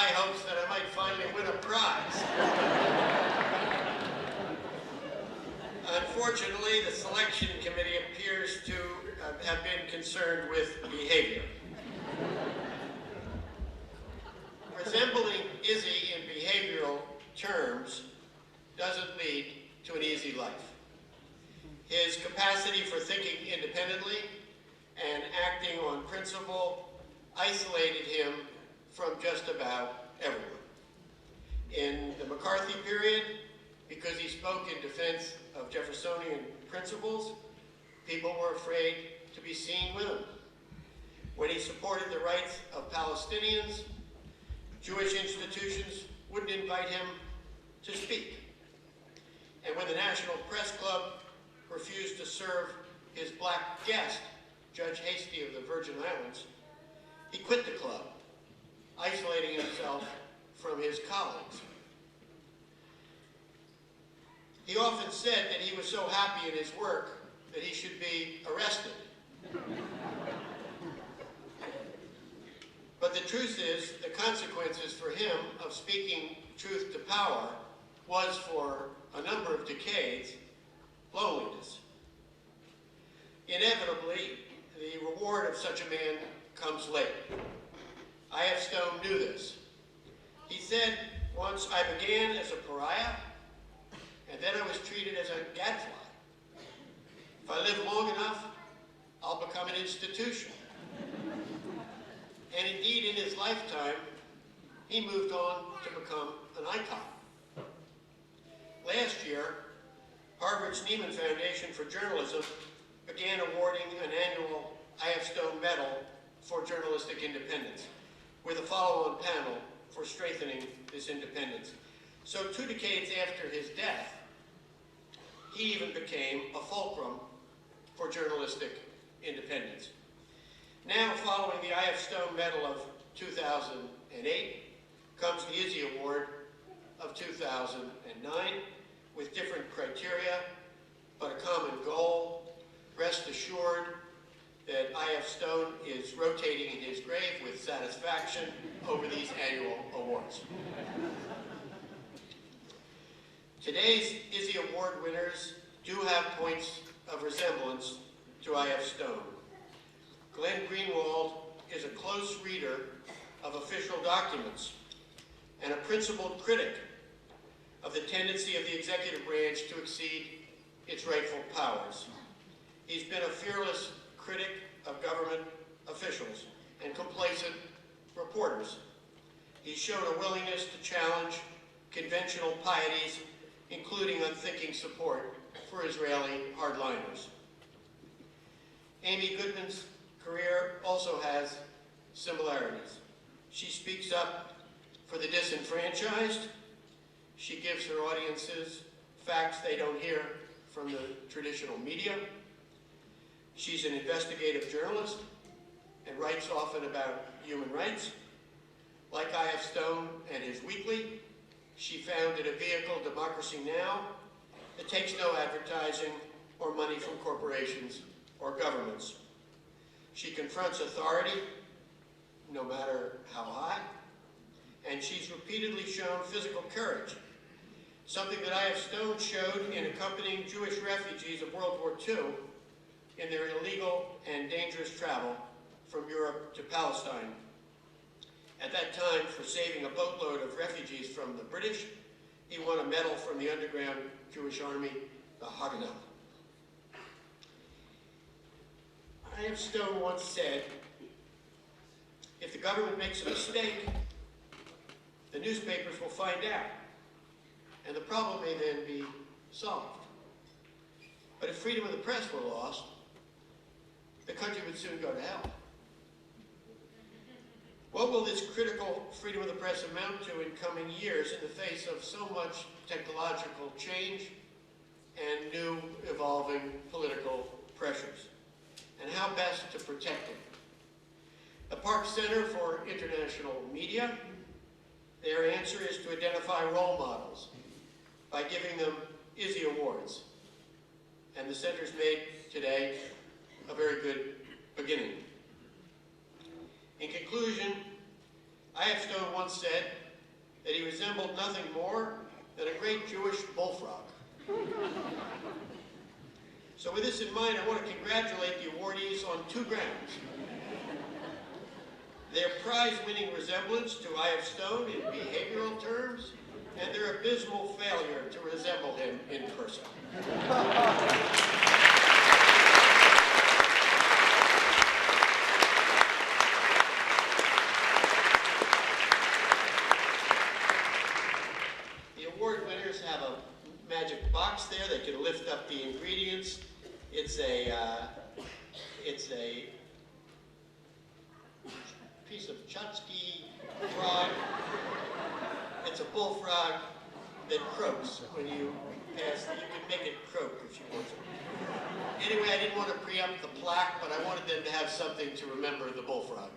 high hopes that I might finally win a prize. Unfortunately, the selection committee appears to have been concerned with behavior. Resembling Izzy in behavioral terms doesn't lead to an easy life. His capacity for thinking independently and acting on principle isolated him from just about everyone. In the McCarthy period, because he spoke in defense of Jeffersonian principles, people were afraid to be seen with him. When he supported the rights of Palestinians, Jewish institutions wouldn't invite him to speak. And when the National Press Club refused to serve his black guest, Judge Hastie of the Virgin Islands, he quit the club, isolating himself from his colleagues. He often said that he was so happy in his work that he should be arrested. But the truth is, the consequences for him of speaking truth to power was, for a number of decades, loneliness. Inevitably, the reward of such a man comes late. I.F. Stone knew this. He said, once, I began as a pariah, and then I was treated as a gadfly. If I live long enough, I'll become an institution. And indeed, in his lifetime, he moved on to become an icon. Last year, Harvard's Nieman Foundation for Journalism began awarding an annual I.F. Stone Medal for journalistic independence, with a follow-on panel for strengthening this independence. So 2 decades after his death, he even became a fulcrum for journalistic independence. Now, following the I.F. Stone Medal of 2008, comes the Izzy Award of 2009, with different criteria, but a common goal. Rest assured that I.F. Stone is rotating in his grave with satisfaction over these annual awards. Today's Izzy Award winners do have points of resemblance to I.F. Stone. Glenn Greenwald is a close reader of official documents and a principled critic of the tendency of the executive branch to exceed its rightful powers. He's been a fearless critic of government officials and complacent reporters. He's shown a willingness to challenge conventional pieties, including unthinking support for Israeli hardliners. Amy Goodman's career also has similarities. She speaks up for the disenfranchised. She gives her audiences facts they don't hear from the traditional media. She's an investigative journalist and writes often about human rights. Like I.F. Stone and his weekly, she founded a vehicle, Democracy Now!, that takes no advertising or money from corporations or governments. She confronts authority, no matter how high, and she's repeatedly shown physical courage, something that I.F. Stone showed in accompanying Jewish refugees of World War II in their illegal and dangerous travel from Europe to Palestine. At that time, for saving a boatload of refugees from the British, he won a medal from the underground Jewish army, the Haganah. I.F. Stone once said, if the government makes a mistake, the newspapers will find out, and the problem may then be solved. But if freedom of the press were lost, the country would soon go to hell. What will this critical freedom of the press amount to in coming years in the face of so much technological change and new evolving political pressures? And how best to protect it? The Park Center for International Media, their answer is to identify role models by giving them Izzy Awards. And the center's made today a very good beginning. In conclusion, I.F. Stone once said that he resembled nothing more than a great Jewish bullfrog. So with this in mind, I want to congratulate the awardees on 2 grounds. Their prize-winning resemblance to I.F. Stone in behavioral terms, and their abysmal failure to resemble him in person. The award winners have a magic box there. They can lift up the ingredients. It's a piece of Chutsky frog. It's a bullfrog that croaks when you pass. You can make it croak if you want to. Anyway, I didn't want to preempt the plaque, but I wanted them to have something to remember the bullfrog.